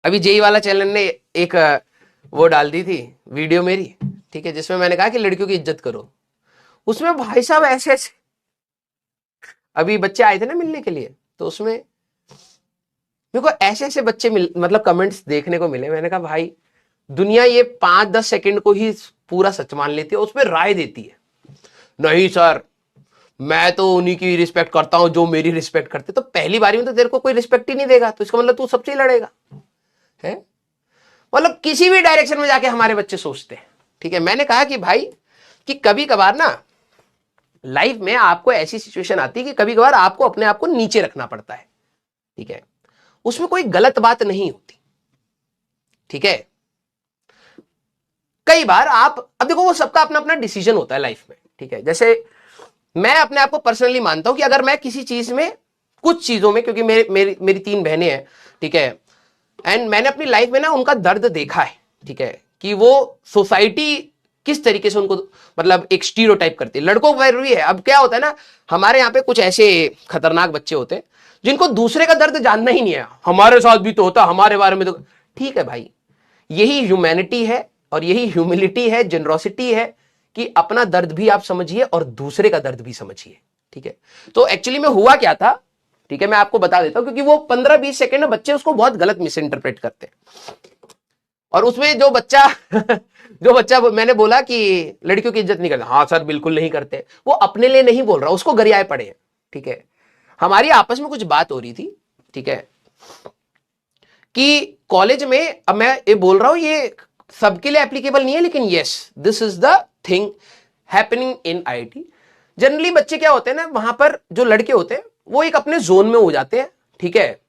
अभी जेई वाला चैनल ने एक वो डाल दी थी वीडियो मेरी, ठीक है, जिसमें मैंने कहा कि लड़कियों की इज्जत करो। उसमें भाई साहब ऐसे ऐसे अभी बच्चे आए थे ना मिलने के लिए, तो उसमें मेरे को ऐसे ऐसे बच्चे मतलब कमेंट्स देखने को मिले। मैंने कहा भाई दुनिया ये 5-10 सेकंड को ही पूरा सच मान लेती है, उसमें राय देती है। नहीं सर, मैं तो उन्हीं की रिस्पेक्ट करता हूं जो मेरी रिस्पेक्ट करते। तो पहली बारी में तो तेरे को कोई रिस्पेक्ट ही नहीं देगा, तो इसका मतलब तू सबसे ही लड़ेगा है। मतलब किसी भी डायरेक्शन में जाके हमारे बच्चे सोचते हैं। ठीक है, मैंने कहा कि भाई कि कभी कभार ना लाइफ में आपको ऐसी सिचुएशन आती है कि कभी कभार आपको अपने आप को नीचे रखना पड़ता है। ठीक है, उसमें कोई गलत बात नहीं होती। ठीक है, कई बार आप अब देखो वो सबका अपना अपना डिसीजन होता है लाइफ में। ठीक है, जैसे मैं अपने आप को पर्सनली मानता हूं कि अगर मैं किसी चीज में, कुछ चीजों में, क्योंकि मेरी 3 बहनें हैं, ठीक है, एंड मैंने अपनी लाइफ में ना उनका दर्द देखा है। ठीक है, कि वो सोसाइटी किस तरीके से उनको मतलब एक स्टीरियोटाइप करती है। लड़कों पर भी है। अब क्या होता है ना, हमारे यहाँ पे कुछ ऐसे खतरनाक बच्चे होते हैं जिनको दूसरे का दर्द जानना ही नहीं है। हमारे साथ भी तो होता, हमारे बारे में तो। ठीक है भाई, यही ह्यूमैनिटी है और यही ह्यूमिलिटी है, जेनरोसिटी है कि अपना दर्द भी आप समझिए और दूसरे का दर्द भी समझिए। ठीक है, तो एक्चुअली में हुआ क्या था, ठीक है, मैं आपको बता देता हूं, क्योंकि वो 15-20 सेकंड में बच्चे उसको बहुत गलत मिस इंटरप्रेट करते हैं। और उसमें जो बच्चा जो बच्चा मैंने बोला कि लड़कियों की इज्जत नहीं करते, हाँ सर बिल्कुल नहीं करते, वो अपने लिए नहीं बोल रहा, उसको गरियाए पड़े हैं। ठीक है, हमारी आपस में कुछ बात हो रही थी। ठीक है, कि कॉलेज में, अब मैं ये बोल रहा हूं ये सबके लिए एप्लीकेबल नहीं है, लेकिन yes this is the thing happening in IIT. Generally बच्चे क्या होते हैं ना, वहां पर जो लड़के होते हैं वो एक अपने जोन में हो जाते हैं। ठीक है,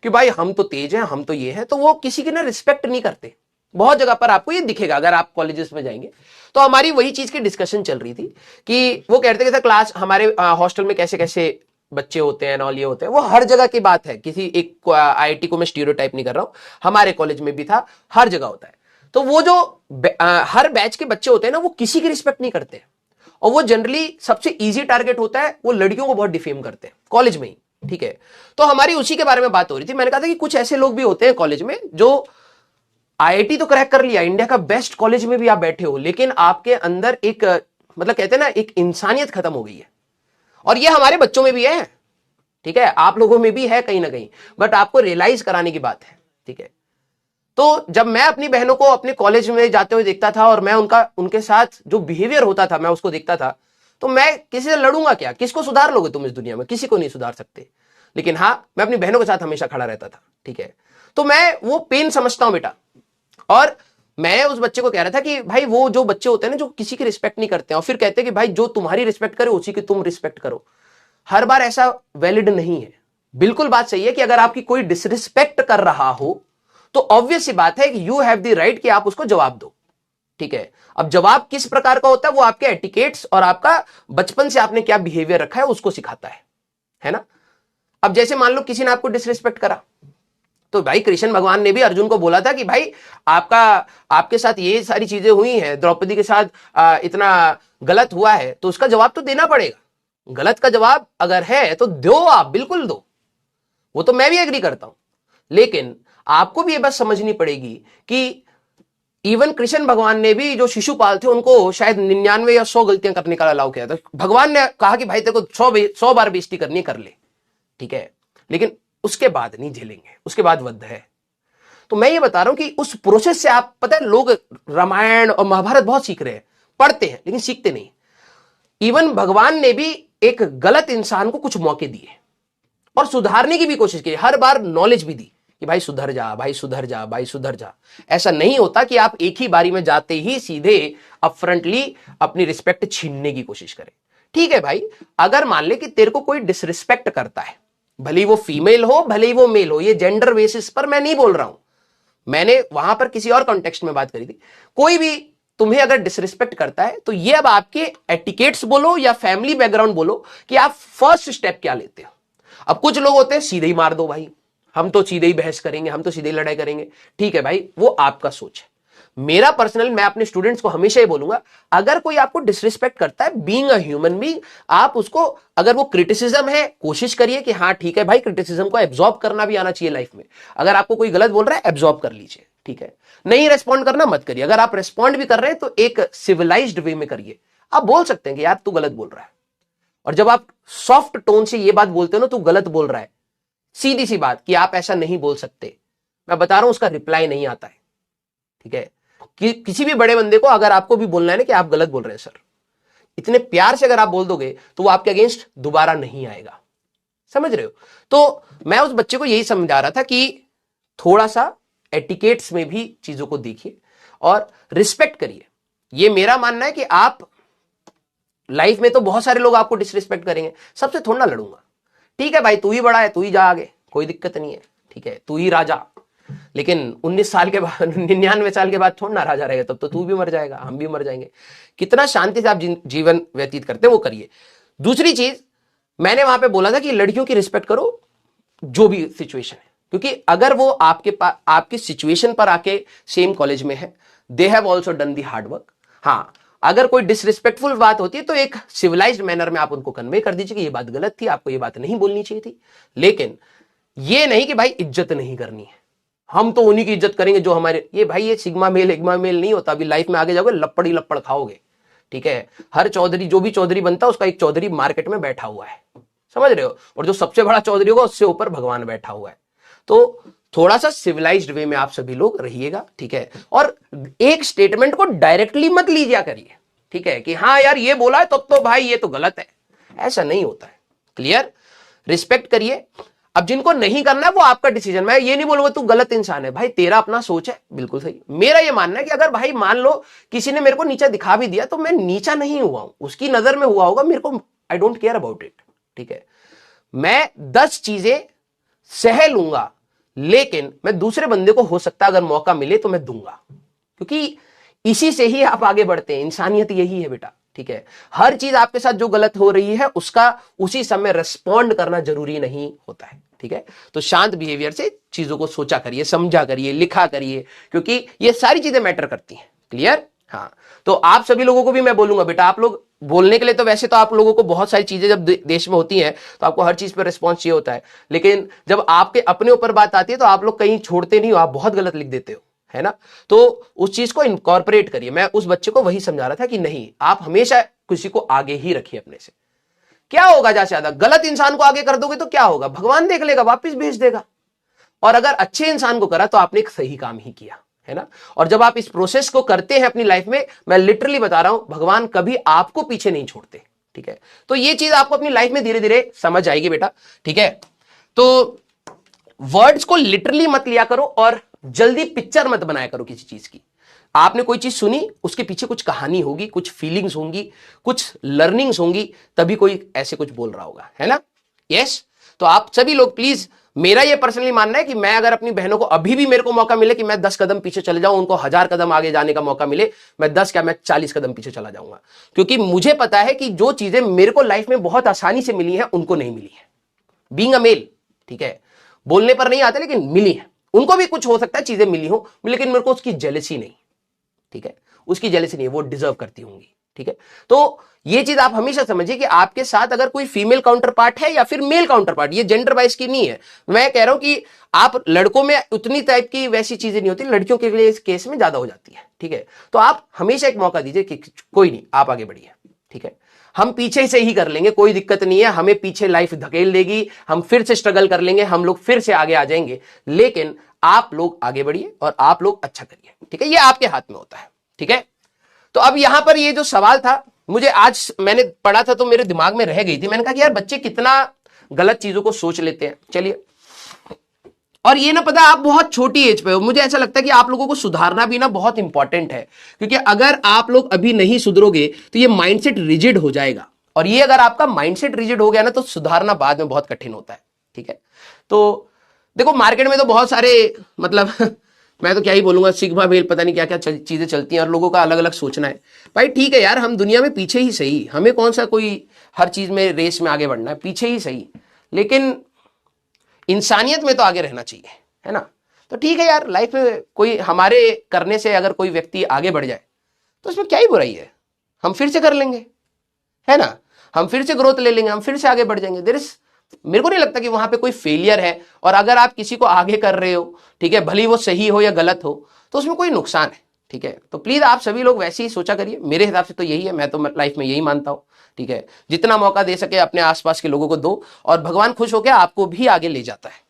कि भाई हम तो तेज हैं, हम तो ये हैं, तो वो किसी की ना रिस्पेक्ट नहीं करते। बहुत जगह पर आपको ये दिखेगा अगर आप कॉलेजेस में जाएंगे। तो हमारी वही चीज की डिस्कशन चल रही थी कि वो कहते कि सर क्लास हमारे हॉस्टल में कैसे कैसे बच्चे होते हैं, नॉल ये होते हैं। वो हर जगह की बात है, किसी एक आईआईटी को मैं स्टीरियोटाइप नहीं कर रहा हूं, हमारे कॉलेज में भी था, हर जगह होता है। तो वो जो हर बैच के बच्चे होते हैं ना, वो किसी की रिस्पेक्ट नहीं करते, और वो जनरली सबसे इजी टारगेट होता है, वो लड़कियों को बहुत डिफेम करते हैं कॉलेज में ही। ठीक है, तो हमारी उसी के बारे में बात हो रही थी। मैंने कहा था कि कुछ ऐसे लोग भी होते हैं कॉलेज में जो आईआईटी तो क्रैक कर लिया, इंडिया का बेस्ट कॉलेज में भी आप बैठे हो, लेकिन आपके अंदर एक मतलब कहते हैं ना एक इंसानियत खत्म हो गई है। और ये हमारे बच्चों में भी है। ठीक है, आप लोगों में भी है कहीं ना कहीं, बट आपको रियलाइज कराने की बात है। ठीक है, तो जब मैं अपनी बहनों को अपने कॉलेज में जाते हुए देखता था और मैं उनके साथ जो बिहेवियर होता था मैं उसको देखता था, तो मैं किसी से लड़ूंगा क्या, किसको सुधार लोगे तुम इस दुनिया में, किसी को नहीं सुधार सकते। लेकिन हाँ, मैं अपनी बहनों के साथ हमेशा खड़ा रहता था। ठीक है, तो मैं वो पेन समझता हूं बेटा। और मैं उस बच्चे को कह रहा था कि भाई वो जो बच्चे होते हैं ना जो किसी की रिस्पेक्ट नहीं करते हैं और फिर कहते हैं कि भाई जो तुम्हारी रिस्पेक्ट करे उसी की तुम रिस्पेक्ट करो, हर बार ऐसा वैलिड नहीं है। बिल्कुल बात सही है कि अगर आपकी कोई डिसरिस्पेक्ट कर रहा हो तो ऑब्वियस सी बात है कि यू हैव द राइट कि आप उसको जवाब दो। ठीक है, अब जवाब किस प्रकार का होता है वो आपके एटिकेट्स और आपका बचपन से आपने क्या बिहेवियर रखा है उसको सिखाता है ना। अब जैसे मान लो किसी ने आपको डिसरिस्पेक्ट करा, तो भाई कृष्ण भगवान ने भी अर्जुन को बोला था कि भाई आपका आपके साथ ये सारी चीजें हुई हैं, द्रौपदी के साथ इतना गलत हुआ है, तो उसका जवाब तो देना पड़ेगा। गलत का जवाब अगर है तो दो, आप बिल्कुल दो, वो तो मैं भी एग्री करता हूं। लेकिन आपको भी ये बात समझनी पड़ेगी कि इवन कृष्ण भगवान ने भी जो शिशुपाल थे उनको शायद 99 या 100 गलतियां करने का अलाउ किया था। भगवान ने कहा कि भाई तेरे को 100 बार बेइज्जती करनी कर ले। ठीक है, लेकिन उसके बाद नहीं झेलेंगे, उसके बाद वध है। तो मैं ये बता रहा हूं कि उस प्रोसेस से आप पता है, लोग रामायण और महाभारत बहुत सीख रहे हैं, पढ़ते हैं लेकिन सीखते नहीं। इवन भगवान ने भी एक गलत इंसान को कुछ मौके दिए और सुधारने की भी कोशिश की, हर बार नॉलेज भी दी कि भाई सुधर जा, भाई सुधर जा, भाई सुधर जा। ऐसा नहीं होता कि आप एक ही बारी में जाते ही सीधे अपफ्रंटली अपनी रिस्पेक्ट छीनने की कोशिश करें। ठीक है भाई, अगर मान ले कि तेरे को कोई डिसरिस्पेक्ट करता है, भले ही वो फीमेल हो भले ही वो मेल हो, ये जेंडर बेसिस पर मैं नहीं बोल रहा हूं, मैंने वहां पर किसी और कॉन्टेक्स्ट में बात करी थी। कोई भी तुम्हें अगर डिसरिस्पेक्ट करता है तो ये अब आपके एटिकेट्स बोलो या फैमिली बैकग्राउंड बोलो कि आप फर्स्ट स्टेप क्या लेते हो। अब कुछ लोग होते हैं सीधे ही मार दो भाई, हम तो सीधे ही बहस करेंगे, हम तो सीधे ही लड़ाई करेंगे। ठीक है भाई, वो आपका सोच है। मेरा पर्सनल, मैं अपने स्टूडेंट्स को हमेशा ही बोलूंगा, अगर कोई आपको डिसरिस्पेक्ट करता है, बीइंग अ ह्यूमन बीइंग, आप उसको, अगर वो क्रिटिसिज्म है, कोशिश करिए कि हाँ ठीक है भाई, क्रिटिसिज्म को एब्जॉर्ब करना भी आना चाहिए लाइफ में। अगर आपको कोई गलत बोल रहा है, एब्जॉर्ब कर लीजिए, ठीक है। नहीं रेस्पॉन्ड करना मत करिए। अगर आप रेस्पॉन्ड भी कर रहे हैं तो एक सिविलाइज्ड वे में करिए। आप बोल सकते हैं कि यार तू गलत बोल रहा है, और जब आप सॉफ्ट टोन से ये बात बोलते हो ना, तू गलत बोल रहा है, सीधी सी बात कि आप ऐसा नहीं बोल सकते, मैं बता रहा हूं उसका रिप्लाई नहीं आता है, ठीक है। किसी भी बड़े बंदे को अगर आपको भी बोलना है ना कि आप गलत बोल रहे हैं सर, इतने प्यार से अगर आप बोल दोगे तो वो आपके अगेंस्ट दोबारा नहीं आएगा, समझ रहे हो। तो मैं उस बच्चे को यही समझा रहा था कि थोड़ा सा एटिकेट्स में भी चीजों को देखिए और रिस्पेक्ट करिए। ये मेरा मानना है कि आप लाइफ में तो बहुत सारे लोग आपको डिसरिस्पेक्ट करेंगे, सबसे थोड़ा ना लड़ूंगा, ठीक है भाई, तू ही बड़ा है, तू ही जा आगे, कोई दिक्कत नहीं है, ठीक है, तू ही राजा। लेकिन 19 साल के बाद, 99 साल के बाद थोड़ा ना राजा रहेगा, तब तो तू भी मर जाएगा, हम भी मर जाएंगे। कितना शांति से आप जीवन व्यतीत करते हैं वो करिए। दूसरी चीज मैंने वहां पे बोला था कि लड़कियों की रिस्पेक्ट करो जो भी सिचुएशन है, क्योंकि अगर वो आपके पास, आपकी सिचुएशन पर आके सेम कॉलेज में है, they have also done the hard work. हाँ, अगर कोई डिसरिस्पेक्टफुल बात होती है तो एक सिविलाइज्ड मैनर में आप उनको कन्वे कर दीजिए कि ये बात गलत थी, आपको ये बात नहीं बोलनी चाहिए थी। लेकिन ये नहीं कि भाई इज्जत नहीं करनी है, हम तो उन्हीं की इज्जत करेंगे जो हमारे, ये भाई ये सिग्मा मेल एग्मा मेल नहीं होता। अभी लाइफ में आगे जाओगे लपड़ ही लपड़ खाओगे, ठीक है। हर चौधरी, जो भी चौधरी बनता है उसका एक चौधरी मार्केट में बैठा हुआ है, समझ रहे हो, और जो सबसे बड़ा चौधरी होगा उससे ऊपर भगवान बैठा हुआ है। तो थोड़ा सा सिविलाइज्ड वे में आप सभी लोग रहिएगा, ठीक है। और एक स्टेटमेंट को डायरेक्टली मत लीजिए करिए, ठीक है, कि हाँ यार ये बोला है तो भाई ये तो गलत है, ऐसा नहीं होता है। क्लियर, रिस्पेक्ट करिए। अब जिनको नहीं करना है वो आपका डिसीजन, मैं ये नहीं बोलूंगा तू गलत इंसान है, भाई तेरा अपना सोच है, बिल्कुल सही। मेरा ये मानना है कि अगर भाई मान लो किसी ने मेरे को नीचा दिखा भी दिया तो मैं नीचा नहीं हुआ हूं, उसकी नजर में हुआ होगा, मेरे को I don't care about it, ठीक है। मैं 10 चीजें सह लूंगा, लेकिन मैं दूसरे बंदे को हो सकता है अगर मौका मिले तो मैं दूंगा, क्योंकि इसी से ही आप आगे बढ़ते हैं। इंसानियत यही है बेटा, ठीक है। हर चीज आपके साथ जो गलत हो रही है उसका उसी समय रिस्पॉन्ड करना जरूरी नहीं होता है, ठीक है। तो शांत बिहेवियर से चीजों को सोचा करिए, समझा करिए, लिखा करिए, क्योंकि ये सारी चीजें मैटर करती हैं। क्लियर, हाँ। तो आप सभी लोगों को भी मैं बोलूंगा बेटा, आप लोग बोलने के लिए तो वैसे तो आप लोगों को बहुत सारी चीजें जब देश में होती हैं तो आपको हर चीज पर रिस्पॉन्स चाहिए होता है, लेकिन जब आपके अपने ऊपर बात आती है तो आप लोग कहीं छोड़ते नहीं हो, आप बहुत गलत लिख देते हो, है ना। तो उस चीज को इनकॉर्पोरेट करिए। मैं उस बच्चे को वही समझा रहा था कि नहीं, आप हमेशा किसी को आगे ही रखिए अपने से। क्या होगा, ज्यादा से ज्यादा गलत इंसान को आगे कर दोगे तो क्या होगा, भगवान देख लेगा, वापस भेज देगा। और अगर अच्छे इंसान को करा तो आपने एक सही काम ही किया, है ना। और जब आप इस प्रोसेस को करते हैं अपनी लाइफ में, मैं लिटरली बता रहा हूं, भगवान कभी आपको पीछे नहीं छोड़ते, ठीक है। तो ये चीज आपको अपनी लाइफ में धीरे धीरे समझ आएगी बेटा, ठीक है। तो वर्ड्स को लिटरली मत लिया करो और जल्दी पिक्चर मत बनाया करो किसी चीज की। आपने कोई चीज सुनी, उसके पीछे कुछ कहानी होगी, कुछ फीलिंग्स होंगी, कुछ लर्निंग्स होंगी, तभी कोई ऐसे कुछ बोल रहा होगा, है ना। यस, तो आप सभी लोग प्लीज, मेरा ये पर्सनली मानना है कि मैं अगर अपनी बहनों को अभी भी मेरे को मौका मिले कि मैं 10 कदम पीछे चले जाऊं, उनको 1000 कदम आगे जाने का मौका मिले, मैं 10 क्या, मैं 40 कदम पीछे चला जाऊंगा। क्योंकि मुझे पता है कि जो चीजें मेरे को लाइफ में बहुत आसानी से मिली है उनको नहीं मिली है। बीइंग अ मेल, ठीक है, बोलने पर नहीं आते लेकिन मिली है। उनको भी कुछ हो सकता है चीजें मिली हो, लेकिन मेरे को उसकी जेलसी नहीं, ठीक है, उसकी जेलसी नहीं, वो डिजर्व करती होंगी, ठीक है। तो ये चीज आप हमेशा समझिए कि आपके साथ अगर कोई फीमेल काउंटर पार्ट है या फिर मेल काउंटर पार्ट, ये जेंडर वाइज की नहीं है। मैं कह रहा हूं कि आप लड़कों में उतनी टाइप की वैसी चीजें नहीं होती, लड़कियों के लिए इस केस में ज्यादा हो जाती है, ठीक है। तो आप हमेशा एक मौका दीजिए कि कोई नहीं, आप आगे बढ़िए, ठीक है, हम पीछे से ही कर लेंगे, कोई दिक्कत नहीं है, हमें पीछे लाइफ धकेल देगी, हम फिर से स्ट्रगल कर लेंगे, हम लोग फिर से आगे आ जाएंगे, लेकिन आप लोग आगे बढ़िए और आप लोग अच्छा करिए, ठीक है। ये आपके हाथ में होता है, ठीक है। तो अब यहां पर ये जो सवाल था, मुझे आज मैंने पढ़ा था तो मेरे दिमाग में रह गई थी, मैंने कहा कि यार बच्चे कितना गलत चीजों को सोच लेते हैं। चलिए, और ये ना पता, आप बहुत छोटी एज पे हो, मुझे ऐसा लगता है कि आप लोगों को सुधारना भी ना बहुत इंपॉर्टेंट है, क्योंकि अगर आप लोग अभी नहीं सुधरोगे तो ये माइंडसेट रिजिड हो जाएगा, और ये अगर आपका माइंडसेट रिजिड हो गया ना तो सुधारना बाद में बहुत कठिन होता है, ठीक है। तो देखो मार्केट में तो बहुत सारे, मतलब मैं तो क्या ही बोलूंगा, सिग्मा मेल पता नहीं क्या क्या चीजें चलती हैं और लोगों का अलग अलग सोचना है। भाई ठीक है यार, हम दुनिया में पीछे ही सही, हमें कौन सा कोई हर चीज में रेस में आगे बढ़ना है, पीछे ही सही, लेकिन इंसानियत में तो आगे रहना चाहिए, है ना। तो ठीक है यार, लाइफ में कोई हमारे करने से अगर कोई व्यक्ति आगे बढ़ जाए तो इसमें क्या ही बुराई है, हम फिर से कर लेंगे, है ना, हम फिर से ग्रोथ ले लेंगे, हम फिर से आगे बढ़ जाएंगे। देयर इज, मेरे को नहीं लगता कि वहां पे कोई फेलियर है। और अगर आप किसी को आगे कर रहे हो, ठीक है, भले वो सही हो या गलत हो, तो उसमें कोई नुकसान है, ठीक है। तो प्लीज आप सभी लोग वैसे ही सोचा करिए, मेरे हिसाब से तो यही है, मैं तो लाइफ में यही मानता हूं, ठीक है। जितना मौका दे सके अपने आसपास के लोगों को दो, और भगवान खुश होकर आपको भी आगे ले जाता है।